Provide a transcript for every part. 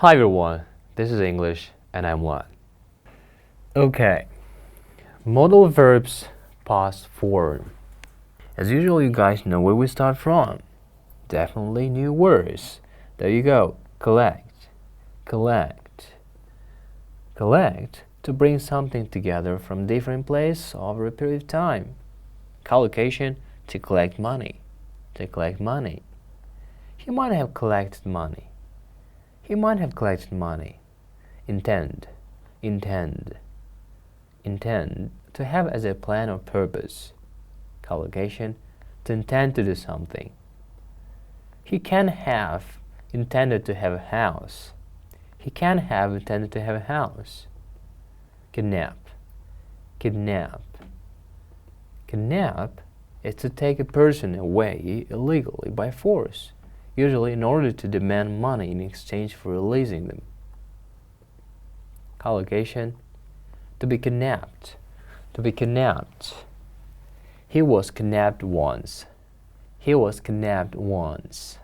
Hi everyone, this is English and I'm Juan. Okay, modal verbs past form. As usual, you guys know where we start from. Definitely new words. There you go. Collect, collect, collect, to bring something together from different places over a period of time. Collocation, to collect money, to collect money. He might have collected money. He might have collected money. Intend, intend, intend, to have as a plan or purpose. Collocation, to intend to do something. He can have intended to have a house. He can have intended to have a house. Kidnap, kidnap. Kidnap is to take a person away illegally by force, usually in order to demand money in exchange for releasing them. Collocation, to be kidnapped, to be kidnapped. He was kidnapped once. He was kidnapped once.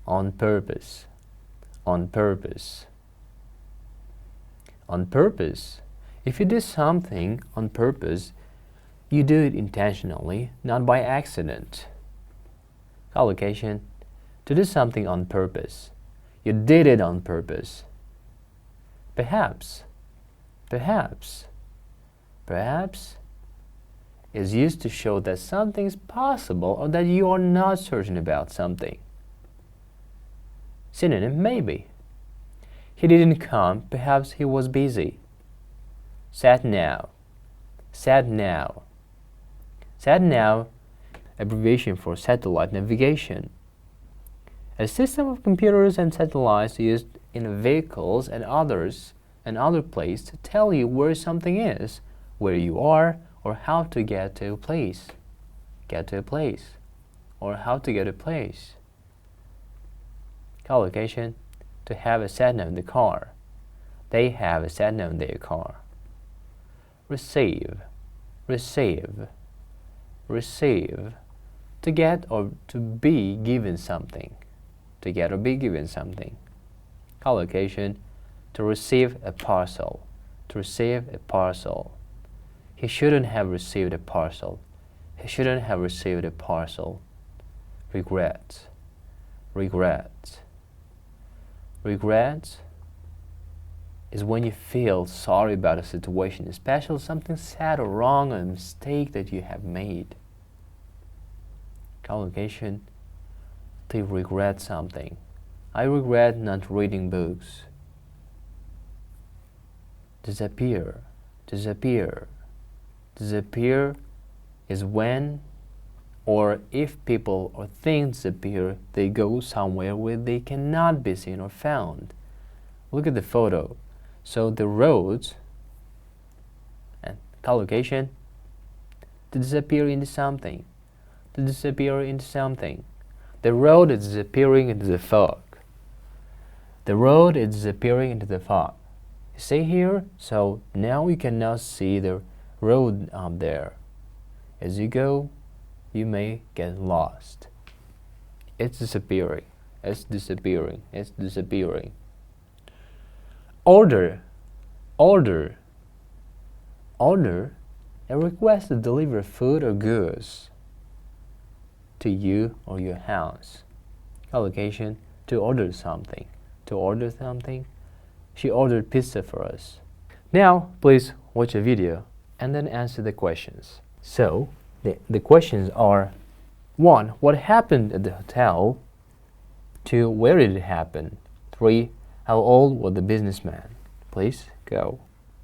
On purpose, on purpose. On purpose. If you do something on purpose, you do it intentionally, not by accident. Collocation, to do something on purpose. You did it on purpose. Perhaps, perhaps, perhaps is used to show that something is possible or that you are not certain about something. Synonym, maybe. He didn't come, perhaps he was busy. Sat now, sat now. Sat now, abbreviation for satellite navigation. A system of computers and satellites used in vehicles and other places to tell you where something is, where you are, or how to get to a place. Get to a place, or how to get a place. Collocation, to have a sat-nav in the car. They have a sat-nav in their car. Receive, receive, receive. To get or to be given something. To get or be given something. Collocation, to receive a parcel. To receive a parcel. He shouldn't have received a parcel. He shouldn't have received a parcel. Regret, regret. Regret is when you feel sorry about a situation, especially something sad or wrong, or a mistake that you have made. Collocation, to regret something. I regret not reading books. Disappear, disappear. Disappear is when or if people or things disappear, they go somewhere where they cannot be seen or found. Look at the photo. So the roads and collocation, to disappear into something. To disappear into something. The road is disappearing into the fog. The road is disappearing into the fog. You see here? So now you can now see the road up there. As you go, you may get lost. It's disappearing. It's disappearing. It's disappearing. Order. Order. Order. A request to deliver food or goods to you or your house. Collocation, to order something. To order something. She ordered pizza for us. Now, please watch a video and then answer the questions. So, the questions are: 1. What happened at the hotel? 2. Where did it happen? 3. How old was the businessman? Please go.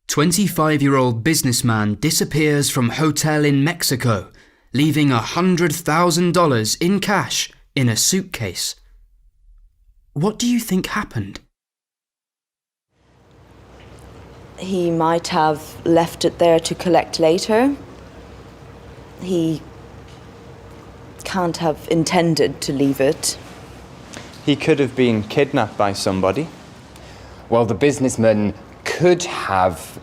25-year-old businessman disappears from hotel in Mexico, leaving $100,000 in cash in a suitcase. What do you think happened? He might have left it there to collect later. He can't have intended to leave it. He could have been kidnapped by somebody. Well, the businessman could have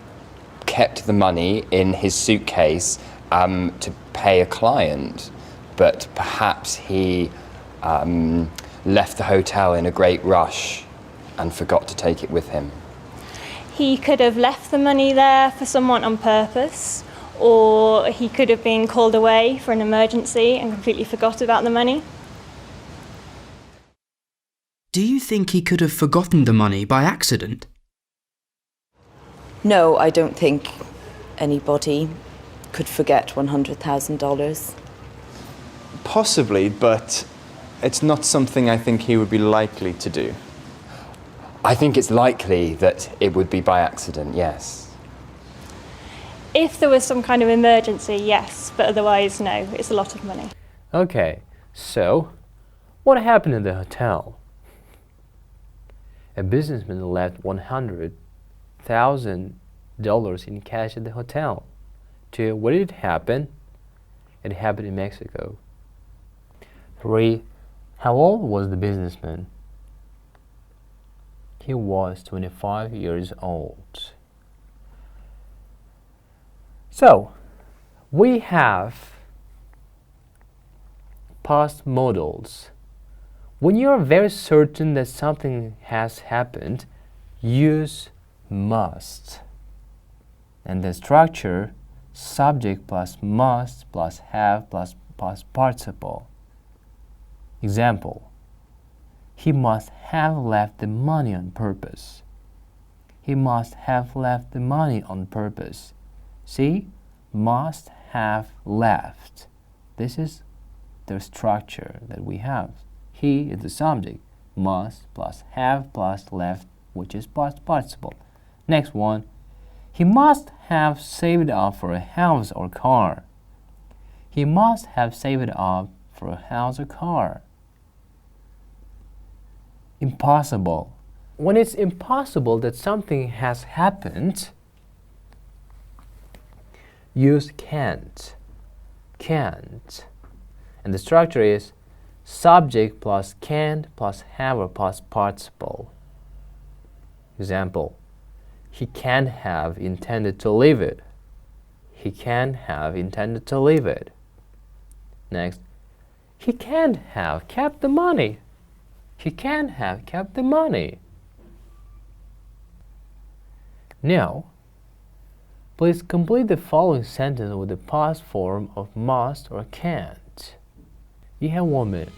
kept the money in his suitcase to pay a client, but perhaps he left the hotel in a great rush and forgot to take it with him. He could have left the money there for someone on purpose, or he could have been called away for an emergency and completely forgot about the money. Do you think he could have forgotten the money by accident? No, I don't think anybody could forget $100,000. Possibly, but it's not something I think he would be likely to do. I think it's likely that it would be by accident, yes. If there was some kind of emergency, yes, but otherwise, no, it's a lot of money. Okay, so what happened in the hotel? A businessman left $100,000 in cash at the hotel. Where did it happen? It happened in Mexico. 3. How old was the businessman? He was 25 years old. So, we have past modals. When you are very certain that something has happened, use must. And the structure, subject plus must plus have plus past participle. Example, he must have left the money on purpose. He must have left the money on purpose. See, must have left. This is the structure that we have. He is the subject, must plus have plus left, which is past participle. Next one, he must have saved up for a house or car. He must have saved up for a house or car. Impossible. When it's impossible that something has happened, use can't. Can't. And the structure is subject plus can't plus have or past participle. Example, he can't have intended to leave it. He can't have intended to leave it. Next, he can't have kept the money. He can't have kept the money. Now, please complete the following sentence with the past form of must or can't. You have 1 minute.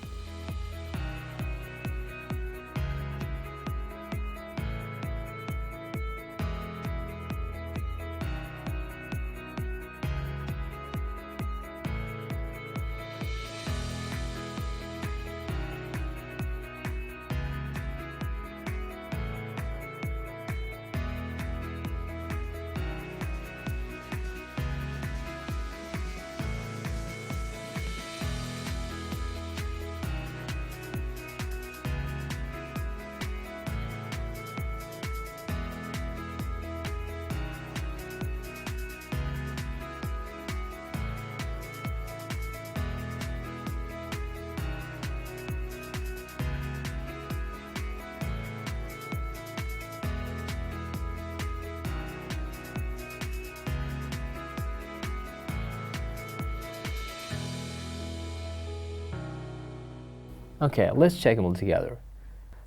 Okay, let's check them all together.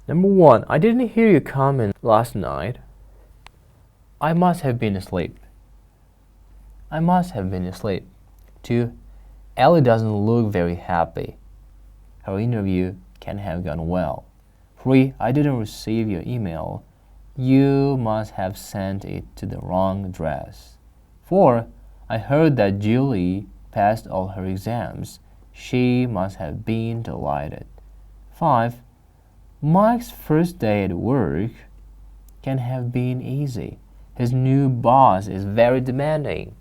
Number 1, I didn't hear you comment last night. I must have been asleep. I must have been asleep. 2, Ellie doesn't look very happy. Her interview can't have gone well. 3, I didn't receive your email. You must have sent it to the wrong address. 4, I heard that Julie passed all her exams. She must have been delighted. 5, Mike's first day at work can have been easy. His new boss is very demanding.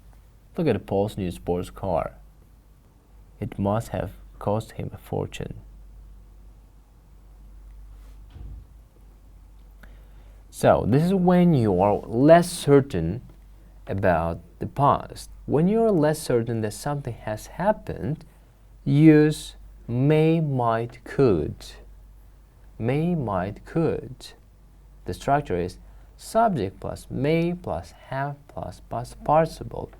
Look at Paul's new sports car. It must have cost him a fortune. So, this is when you are less certain about the past. When you are less certain that something has happened, use may, might, could. May, might, could. The structure is subject plus may plus have plus past participle,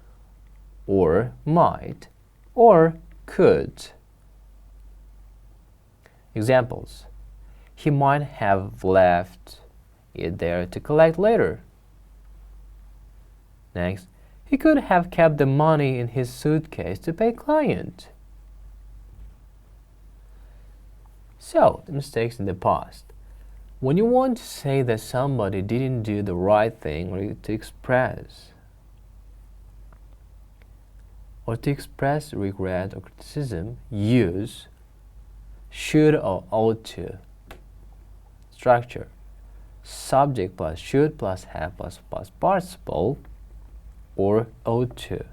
or might, or could. Examples. he might have left it there to collect later. Next, he could have kept the money in his suitcase to pay client. So, the mistakes in the past. When you want to say that somebody didn't do the right thing, or to express regret or criticism, use should or ought to. Structure: subject plus should plus have plus participle or ought to.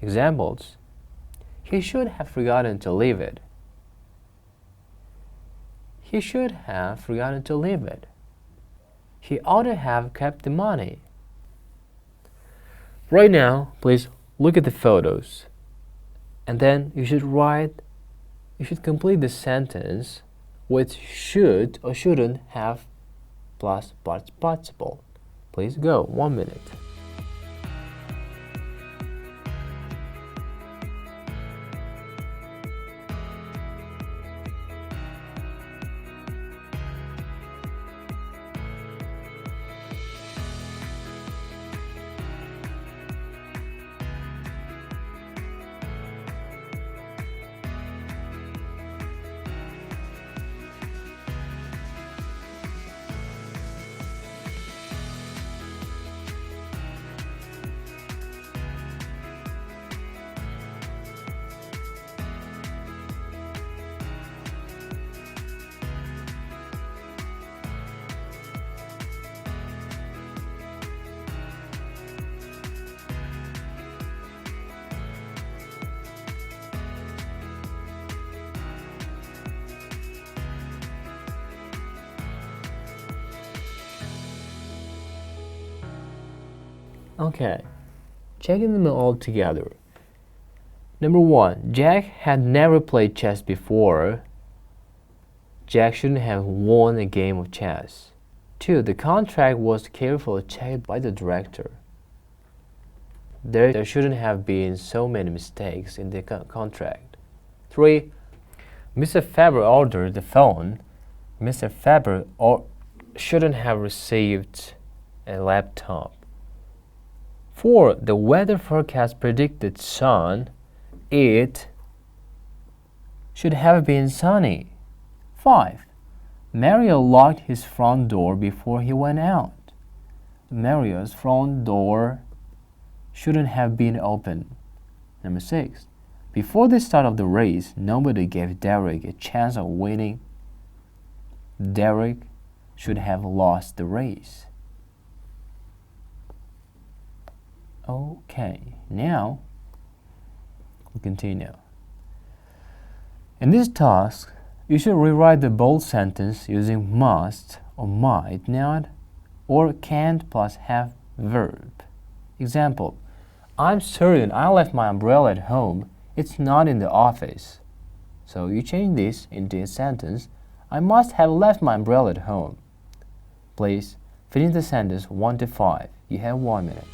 Examples: he should have forgotten to leave it. He should have forgotten to leave it. He ought to have kept the money. Right now, please look at the photos. And then you should complete the sentence with should or shouldn't have plus participle. Please go, 1 minute. Okay, checking them all together. Number 1, Jack had never played chess before. Jack shouldn't have won a game of chess. 2, the contract was carefully checked by the director. There shouldn't have been so many mistakes in the contract. 3, Mr. Faber ordered the phone. Mr. Faber shouldn't have received a laptop. 4, the weather forecast predicted sun. It should have been sunny. 5, Mario locked his front door before he went out. Mario's front door shouldn't have been open. Number 6, before the start of the race, nobody gave Derek a chance of winning. Derek should have lost the race. Okay, now we continue. In this task, you should rewrite the bold sentence using must or might not or can't plus have verb. Example: I'm certain I left my umbrella at home. It's not in the office. So you change this into a sentence: I must have left my umbrella at home. Please finish the sentence 1 to 5. You have 1 minute.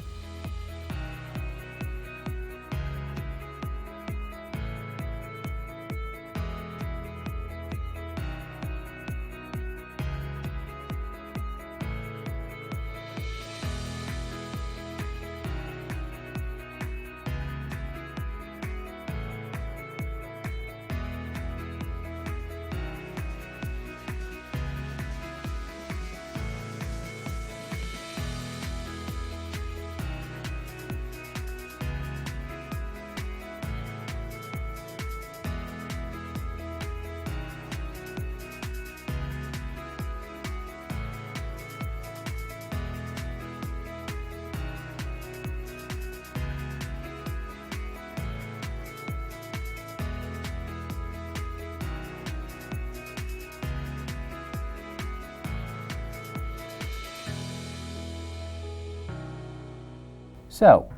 So,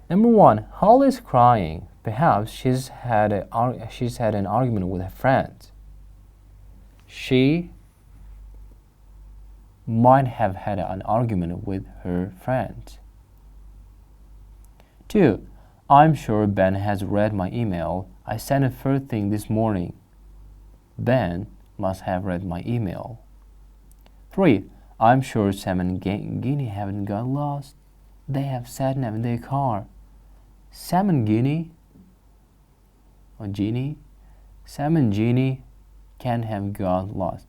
number 1, Holly's crying. Perhaps she's had an argument with her friend. She might have had an argument with her friend. 2, I'm sure Ben has read my email. I sent it first thing this morning. Ben must have read my email. 3. I'm sure Sam and Guinea haven't got lost. They have sat nav in their car. Sam and Guinea or Genie? Sam and Genie can't have got lost.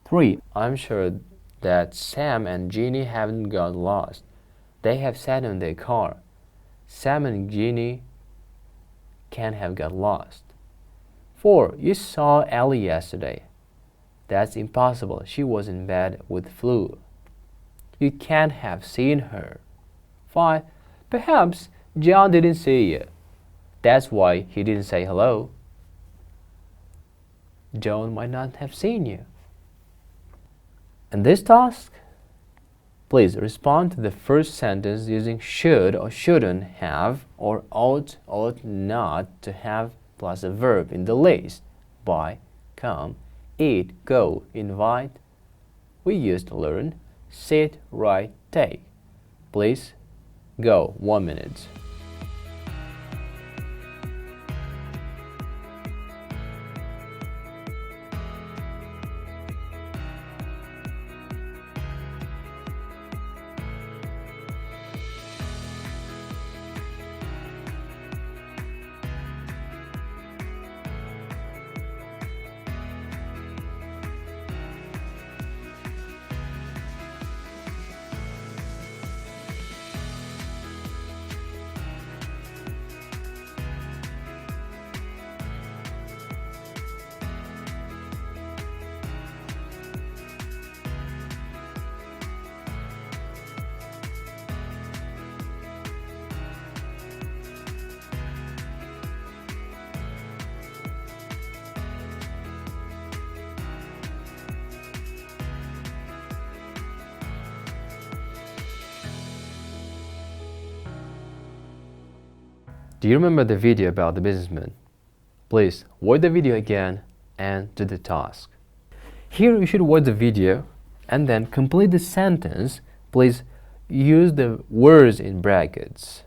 3. I'm sure that Sam and Genie haven't got lost. They have sat in their car. Sam and Genie can't have got lost. 4. You saw Ellie yesterday. That's impossible. She was in bed with flu. You can't have seen her. 5. Perhaps John didn't see you. That's why he didn't say hello. John might not have seen you. In this task, please respond to the first sentence using should or shouldn't have or ought not to have plus a verb in the list. Buy, come, eat, go, invite. We used to learn sit, write, take. Please go 1 minute. Do you remember the video about the businessman? Please watch the video again and do the task. Here you should watch the video and then complete the sentence. Please use the words in brackets.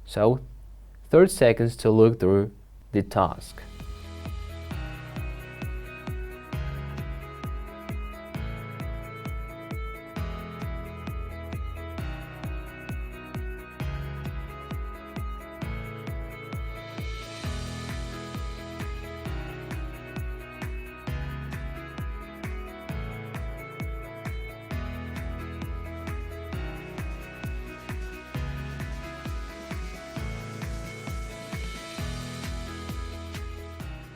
So 30 seconds to look through the task.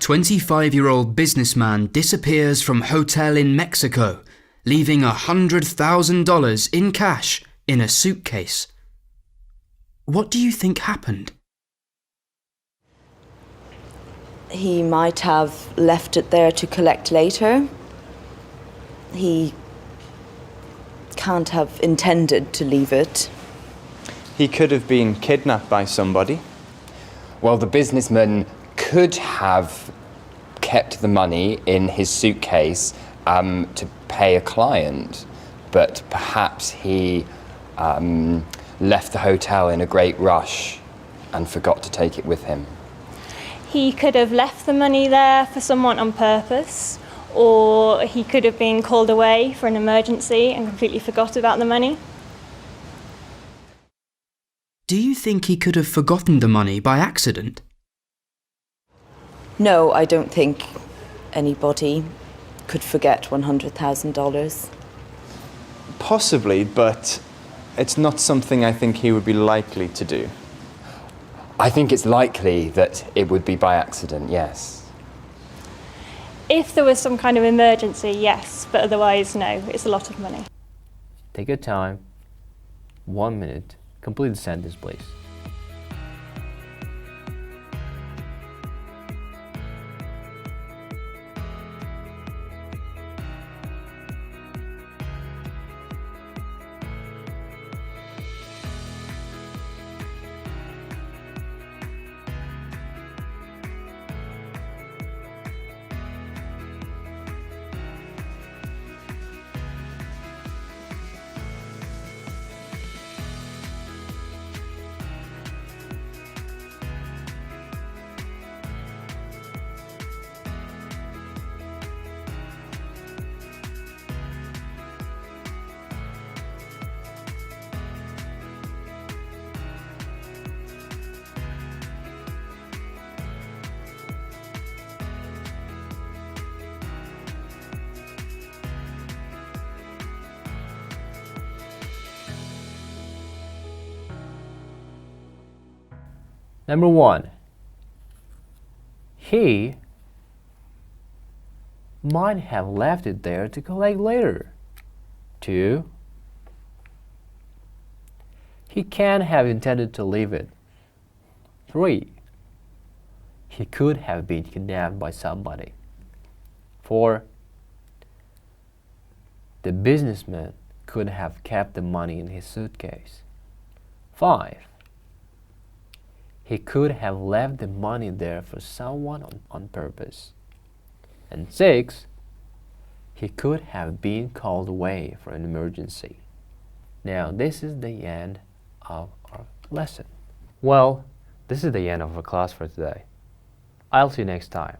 "25-year-old businessman disappears from hotel in Mexico, leaving $100,000 in cash in a suitcase. What do you think happened?" He might have left it there to collect later. He can't have intended to leave it. He could have been kidnapped by somebody. Well, the businessman could have kept the money in his suitcase to pay a client, but perhaps he left the hotel in a great rush and forgot to take it with him. He could have left the money there for someone on purpose, or he could have been called away for an emergency and completely forgot about the money. Do you think he could have forgotten the money by accident? No, I don't think anybody could forget $100,000. Possibly, but it's not something I think he would be likely to do. I think it's likely that it would be by accident, yes. If there was some kind of emergency, yes, but otherwise, no, it's a lot of money. Take your time. 1 minute. Complete the sentence, please. Number 1. He might have left it there to collect later. 2. He can have intended to leave it. 3. He could have been kidnapped by somebody. 4. The businessman could have kept the money in his suitcase. 5. He could have left the money there for someone on purpose. And 6. He could have been called away for an emergency. Now, this is the end of our lesson. Well, this is the end of our class for today. I'll see you next time.